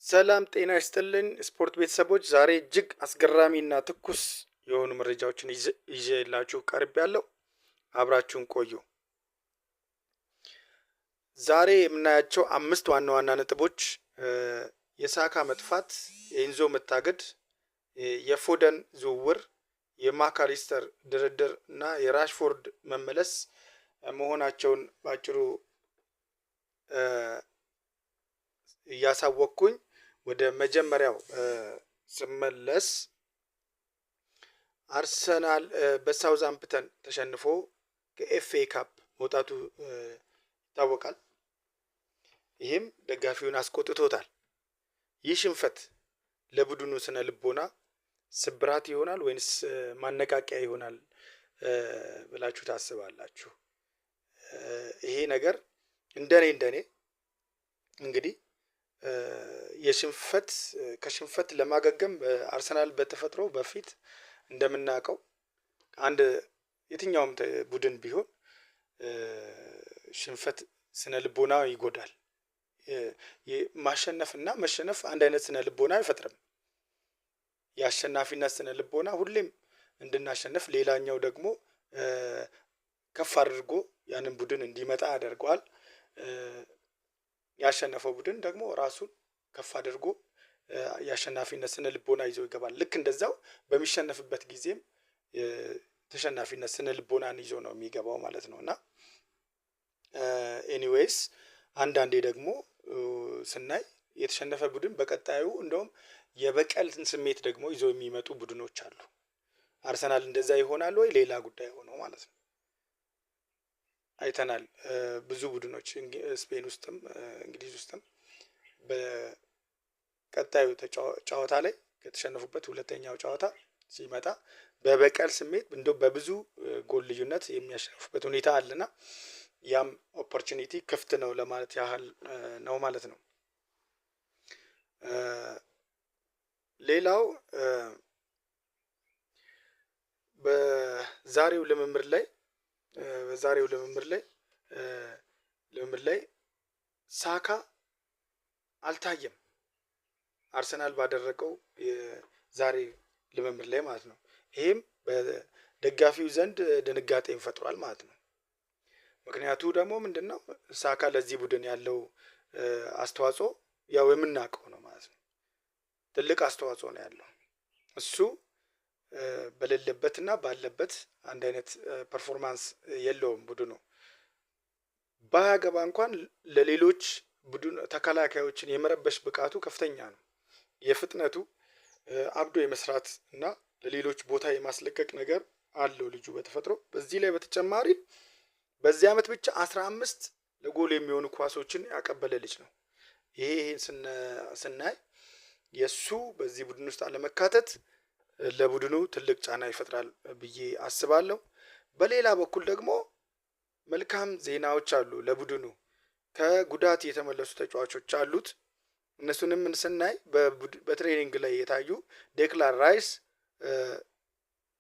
ሰላም ጤና ይስጥልን ስፖርት ቤተሰቦች ዛሬ እጅግ አስገራሚና ትኩስ የሆኑ መረጃዎችን ይዤላችሁ ቀርቤያለሁ። አብራችሁን ቆዩ። ዛሬ የምናያቸው አምስት ዋና ዋና ነጥቦች የሳካ መጥፋት፣ የኢንዞ መታገድ፣ የፎደን ዝውውር፣ የማካሊስተር ድርድር እና የራሽፎርድ መመለስ መሆናቸውን ባጭሩ እያሳወቅኩኝ ወደ መጀመሪያው ስመለስ አርሰናል በሳውዛምፕተን ተሸንፎ ከኤፍኤ ካፕ መውጣቱ ይታወቃል። ይህም ደጋፊውን አስቆጥቶታል። ይህ ሽንፈት ለቡድኑ ስነ ልቦና ስብራት ይሆናል ወይንስ ማነቃቂያ ይሆናል ብላችሁ ታስባላችሁ? ይሄ ነገር እንደኔ እንግዲህ ከሽንፈት ለማገገም አርሰናል በተፈጥሮ በፊት እንደምናውቀው አንድ የትኛውም ቡድን ቢሆን ሽንፈት ስነ ልቦና ይጎዳል። ማሸነፍና መሸነፍ አንድ አይነት ስነ ልቦና አይፈጥርም። የአሸናፊነት ስነ ልቦና ሁሌም እንድናሸንፍ፣ ሌላኛው ደግሞ ከፍ አድርጎ ያንን ቡድን እንዲመጣ ያደርገዋል። ያሸነፈው ቡድን ደግሞ ራሱን ከፍ አድርጎ የአሸናፊነት ስነ ልቦና ይዞ ይገባል። ልክ እንደዛው በሚሸነፍበት ጊዜም ተሸናፊነት ስነ ልቦናን ይዞ ነው የሚገባው ማለት ነው። እና ኤኒዌይስ አንዳንዴ ደግሞ ስናይ የተሸነፈ ቡድን በቀጣዩ እንደውም የበቀልን ስሜት ደግሞ ይዞ የሚመጡ ቡድኖች አሉ። አርሰናል እንደዛ ይሆናል ወይ ሌላ ጉዳይ ሆኖ ማለት ነው። አይተናል። ብዙ ቡድኖች ስፔን ውስጥም እንግሊዝ ውስጥም በቀጣዩ ጨዋታ ላይ ከተሸነፉበት ሁለተኛው ጨዋታ ሲመጣ በበቀል ስሜት እንደው በብዙ ጎል ልዩነት የሚያሸንፉበት ሁኔታ አለና ያም ኦፖርቹኒቲ ክፍት ነው ለማለት ያህል ነው ማለት ነው። ሌላው በዛሬው ልምምድ ላይ ሳካ አልታየም። አርሰናል ባደረገው የዛሬ ልምምድ ላይ ማለት ነው። ይሄም በደጋፊው ዘንድ ድንጋጤን ፈጥሯል ማለት ነው። ምክንያቱ ደግሞ ምንድነው? ሳካ ለዚህ ቡድን ያለው አስተዋጽኦ ያው የምናውቀው ነው ማለት ነው። ትልቅ አስተዋጽኦ ነው ያለው። እሱ በሌለበትና ባለበት አንድ አይነት ፐርፎርማንስ የለውም ቡድኑ። ባያገባ እንኳን ለሌሎች ቡድን ተከላካዮችን የመረበሽ ብቃቱ ከፍተኛ ነው። የፍጥነቱ አብዶ የመስራት እና ለሌሎች ቦታ የማስለቀቅ ነገር አለው ልጁ በተፈጥሮ። በዚህ ላይ በተጨማሪ በዚህ አመት ብቻ 15 ለጎል የሚሆኑ ኳሶችን ያቀበለ ልጅ ነው። ይሄ ስናይ የሱ በዚህ ቡድን ውስጥ አለመካተት ለቡድኑ ትልቅ ጫና ይፈጥራል ብዬ አስባለሁ። በሌላ በኩል ደግሞ መልካም ዜናዎች አሉ ለቡድኑ። ከጉዳት የተመለሱ ተጫዋቾች አሉት። እነሱንም ስናይ በትሬኒንግ ላይ የታዩ ዴክላን ራይስ፣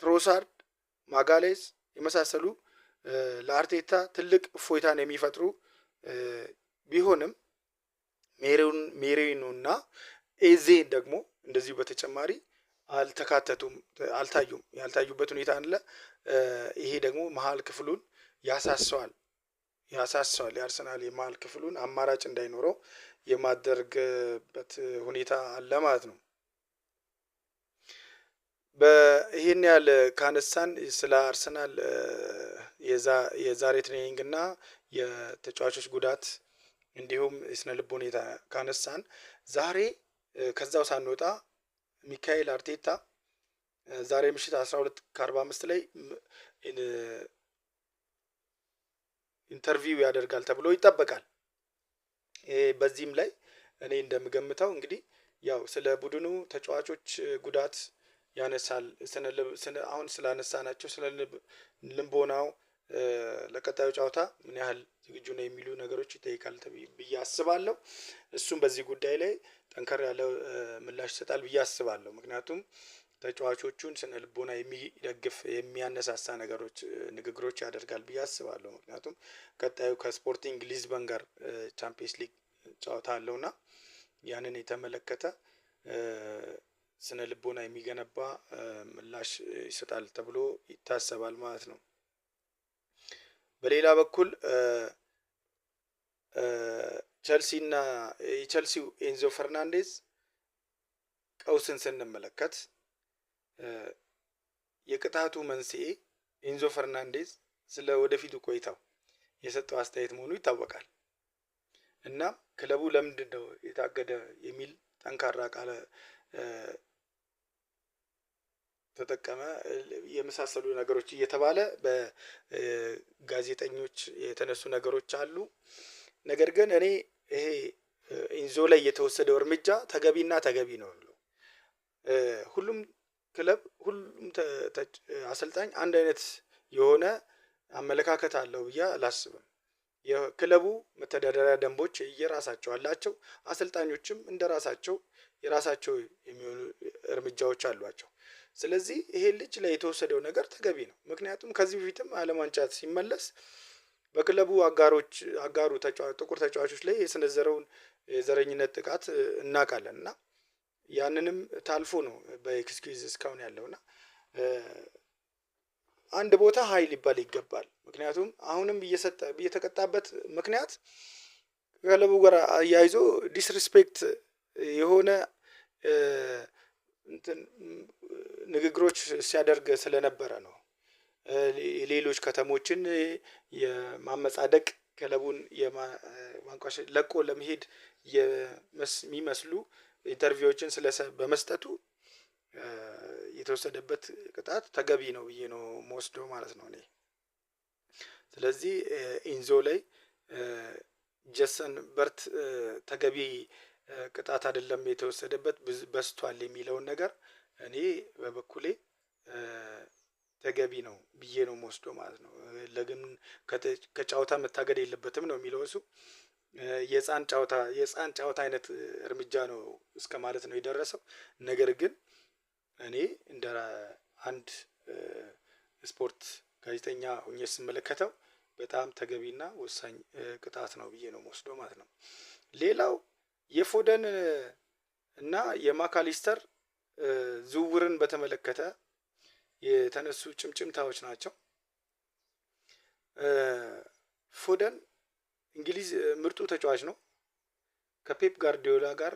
ትሮሳርድ፣ ማጋሌስ የመሳሰሉ ለአርቴታ ትልቅ እፎይታን የሚፈጥሩ ቢሆንም ሜሬኖና ኤዜ ደግሞ እንደዚሁ በተጨማሪ ያልታዩበት ሁኔታ አለ። ይሄ ደግሞ መሀል ክፍሉን ያሳሰዋል። የአርሰናል የመሀል ክፍሉን አማራጭ እንዳይኖረው የማደርግበት ሁኔታ አለ ማለት ነው። ይሄን ያህል ካነሳን ስለ አርሰናል የዛሬ ትሬኒንግ እና የተጫዋቾች ጉዳት እንዲሁም የስነ ልብ ሁኔታ ካነሳን ዛሬ ከዛው ሳንወጣ ሚካኤል አርቴታ ዛሬ ምሽት 12:45 ላይ ኢንተርቪው ያደርጋል ተብሎ ይጠበቃል። በዚህም ላይ እኔ እንደምገምተው እንግዲህ ያው ስለ ቡድኑ ተጫዋቾች ጉዳት ያነሳል። አሁን ስላነሳናቸው ስለ ልምቦናው ለቀጣዩ ጨዋታ ምን ያህል ዝግጁ ነው የሚሉ ነገሮች ይጠይቃል ብዬ አስባለሁ። እሱም በዚህ ጉዳይ ላይ ጠንከር ያለ ምላሽ ይሰጣል ብዬ አስባለሁ። ምክንያቱም ተጫዋቾቹን ስነ ልቦና የሚደግፍ የሚያነሳሳ ንግግሮች ያደርጋል ብዬ አስባለሁ። ምክንያቱም ቀጣዩ ከስፖርቲንግ ሊዝበን ጋር ቻምፒየንስ ሊግ ጨዋታ አለውና ያንን የተመለከተ ስነ ልቦና የሚገነባ ምላሽ ይሰጣል ተብሎ ይታሰባል ማለት ነው። በሌላ በኩል ቸልሲና የቸልሲው ኤንዞ ፈርናንዴዝ ቀውስን ስንመለከት የቅጣቱ መንስኤ ኤንዞ ፈርናንዴዝ ስለ ወደፊቱ ቆይታው የሰጠው አስተያየት መሆኑ ይታወቃል። እና ክለቡ ለምንድነው የታገደ የሚል ጠንካራ ቃል ተጠቀመ የመሳሰሉ ነገሮች እየተባለ በጋዜጠኞች የተነሱ ነገሮች አሉ። ነገር ግን እኔ ይሄ ኢንዞ ላይ የተወሰደው እርምጃ ተገቢና ተገቢ ነው ብለው ሁሉም ክለብ ሁሉም አሰልጣኝ አንድ አይነት የሆነ አመለካከት አለው ብዬ አላስብም። የክለቡ መተዳደሪያ ደንቦች የራሳቸው አላቸው። አሰልጣኞችም እንደራሳቸው የራሳቸው የሚሆኑ እርምጃዎች አሏቸው። ስለዚህ ይሄ ልጅ ላይ የተወሰደው ነገር ተገቢ ነው። ምክንያቱም ከዚህ በፊትም ዓለም ዋንጫ ሲመለስ በክለቡ አጋሩ ጥቁር ተጫዋቾች ላይ የሰነዘረውን የዘረኝነት ጥቃት እናውቃለን እና ያንንም ታልፎ ነው በኤክስኪውዝ እስካሁን ያለውና አንድ ቦታ ሀይ ሊባል ይገባል። ምክንያቱም አሁንም እየተቀጣበት ምክንያት ክለቡ ጋር አያይዞ ዲስሪስፔክት የሆነ ንግግሮች ሲያደርግ ስለነበረ ነው። ሌሎች ከተሞችን የማመጻደቅ ክለቡን የማንቋሸሽ ለቆ ለመሄድ የሚመስሉ ኢንተርቪዎችን በመስጠቱ የተወሰደበት ቅጣት ተገቢ ነው ብዬ ነው የምወስደው ማለት ነው እኔ። ስለዚህ ኢንዞ ላይ ጀሰን በርት ተገቢ ቅጣት አይደለም የተወሰደበት በስቷል የሚለውን ነገር እኔ በበኩሌ ተገቢ ነው ብዬ ነው የምወስደው ማለት ነው። ለግን ከጨዋታ መታገድ የለበትም ነው የሚለው እሱ። የህፃን ጨዋታ አይነት እርምጃ ነው እስከ ማለት ነው የደረሰው። ነገር ግን እኔ እንደ አንድ ስፖርት ጋዜጠኛ ሆኜ ስመለከተው በጣም ተገቢና ወሳኝ ቅጣት ነው ብዬ ነው የምወስደው ማለት ነው። ሌላው የፎደን እና የማካሊስተር ዝውውርን በተመለከተ የተነሱ ጭምጭምታዎች ናቸው። ፎደን እንግሊዝ ምርጡ ተጫዋች ነው። ከፔፕ ጋርዲዮላ ጋር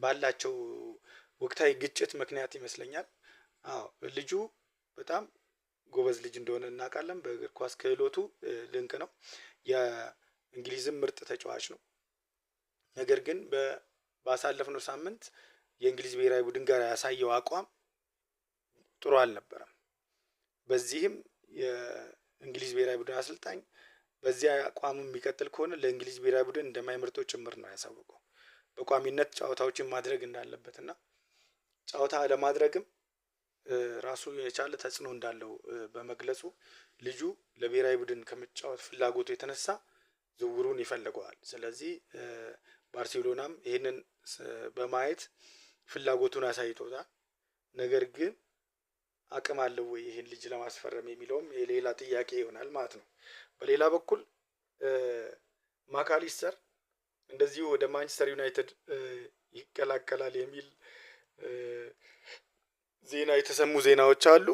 ባላቸው ወቅታዊ ግጭት ምክንያት ይመስለኛል። ልጁ በጣም ጎበዝ ልጅ እንደሆነ እናውቃለን። በእግር ኳስ ክህሎቱ ድንቅ ነው። የእንግሊዝም ምርጥ ተጫዋች ነው። ነገር ግን ባሳለፍነው ሳምንት የእንግሊዝ ብሔራዊ ቡድን ጋር ያሳየው አቋም ጥሩ አልነበረም። በዚህም የእንግሊዝ ብሔራዊ ቡድን አሰልጣኝ በዚያ አቋሙ የሚቀጥል ከሆነ ለእንግሊዝ ብሔራዊ ቡድን እንደማይመርጠው ጭምር ነው ያሳወቀው። በቋሚነት ጨዋታዎችን ማድረግ እንዳለበት እና ጨዋታ ለማድረግም ራሱ የቻለ ተጽዕኖ እንዳለው በመግለጹ ልጁ ለብሔራዊ ቡድን ከመጫወት ፍላጎቱ የተነሳ ዝውውሩን ይፈልገዋል። ስለዚህ ባርሴሎናም ይህንን በማየት ፍላጎቱን አሳይቶታል። ነገር ግን አቅም አለው ወይ ይህን ልጅ ለማስፈረም የሚለውም የሌላ ጥያቄ ይሆናል ማለት ነው። በሌላ በኩል ማካሊስተር እንደዚሁ ወደ ማንቸስተር ዩናይትድ ይቀላቀላል የሚል ዜና የተሰሙ ዜናዎች አሉ።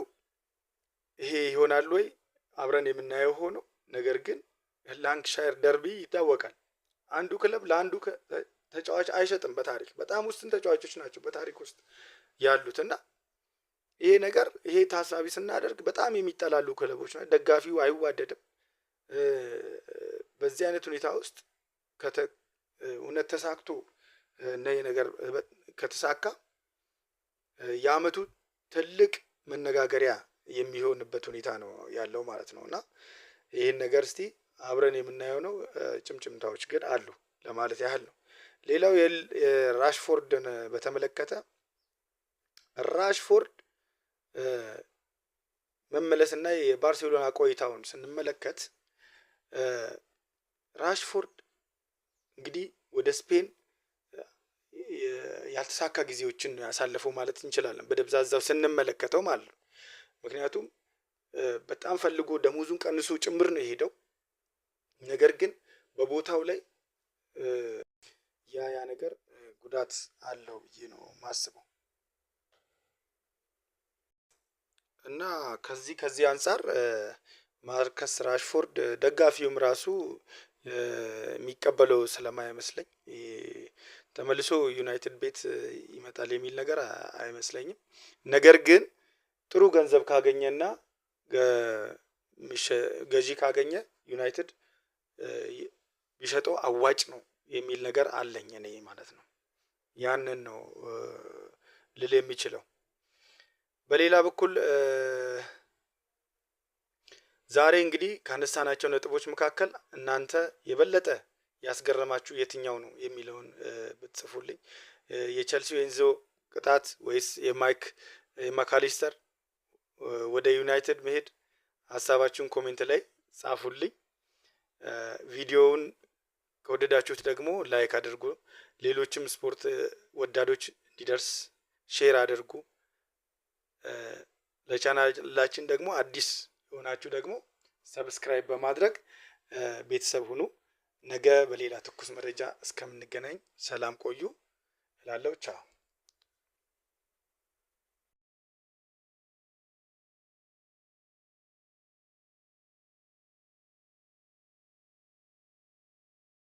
ይሄ ይሆናል ወይ አብረን የምናየው ሆኖ፣ ነገር ግን ላንክሻየር ደርቢ ይታወቃል። አንዱ ክለብ ለአንዱ ተጫዋች አይሸጥም። በታሪክ በጣም ውስን ተጫዋቾች ናቸው በታሪክ ውስጥ ያሉት እና ይሄ ነገር ይሄ ታሳቢ ስናደርግ በጣም የሚጠላሉ ክለቦች ናቸው። ደጋፊው አይዋደድም። በዚህ አይነት ሁኔታ ውስጥ እውነት ተሳክቶ እና ይሄ ነገር ከተሳካ የአመቱ ትልቅ መነጋገሪያ የሚሆንበት ሁኔታ ነው ያለው ማለት ነው። እና ይሄን ነገር እስቲ አብረን የምናየው ነው። ጭምጭምታዎች ግን አሉ ለማለት ያህል ነው። ሌላው የራሽፎርድን በተመለከተ ራሽፎርድ መመለስና የባርሴሎና ቆይታውን ስንመለከት ራሽፎርድ እንግዲህ ወደ ስፔን ያልተሳካ ጊዜዎችን ያሳለፈው ማለት እንችላለን በደብዛዛው ስንመለከተው ማለት ነው። ምክንያቱም በጣም ፈልጎ ደሞዙን ቀንሶ ጭምር ነው የሄደው። ነገር ግን በቦታው ላይ ያ ነገር ጉዳት አለው ብዬ ነው የማስበው። እና ከዚህ አንፃር ማርከስ ራሽፎርድ ደጋፊውም ራሱ የሚቀበለው ስለማይመስለኝ ተመልሶ ዩናይትድ ቤት ይመጣል የሚል ነገር አይመስለኝም። ነገር ግን ጥሩ ገንዘብ ካገኘና ገዢ ካገኘ ዩናይትድ ቢሸጠው አዋጭ ነው የሚል ነገር አለኝ እኔ ማለት ነው። ያንን ነው ልል የሚችለው። በሌላ በኩል ዛሬ እንግዲህ ካነሳናቸው ነጥቦች መካከል እናንተ የበለጠ ያስገረማችሁ የትኛው ነው የሚለውን ብትጽፉልኝ። የቼልሲው ኤንዞ ቅጣት ወይስ የማካሊስተር ወደ ዩናይትድ መሄድ? ሀሳባችሁን ኮሜንት ላይ ጻፉልኝ። ቪዲዮውን ከወደዳችሁት ደግሞ ላይክ አድርጉ። ሌሎችም ስፖርት ወዳዶች እንዲደርስ ሼር አድርጉ። ለቻናላችን ደግሞ አዲስ የሆናችሁ ደግሞ ሰብስክራይብ በማድረግ ቤተሰብ ሁኑ። ነገ በሌላ ትኩስ መረጃ እስከምንገናኝ ሰላም ቆዩ እላለሁ። ቻው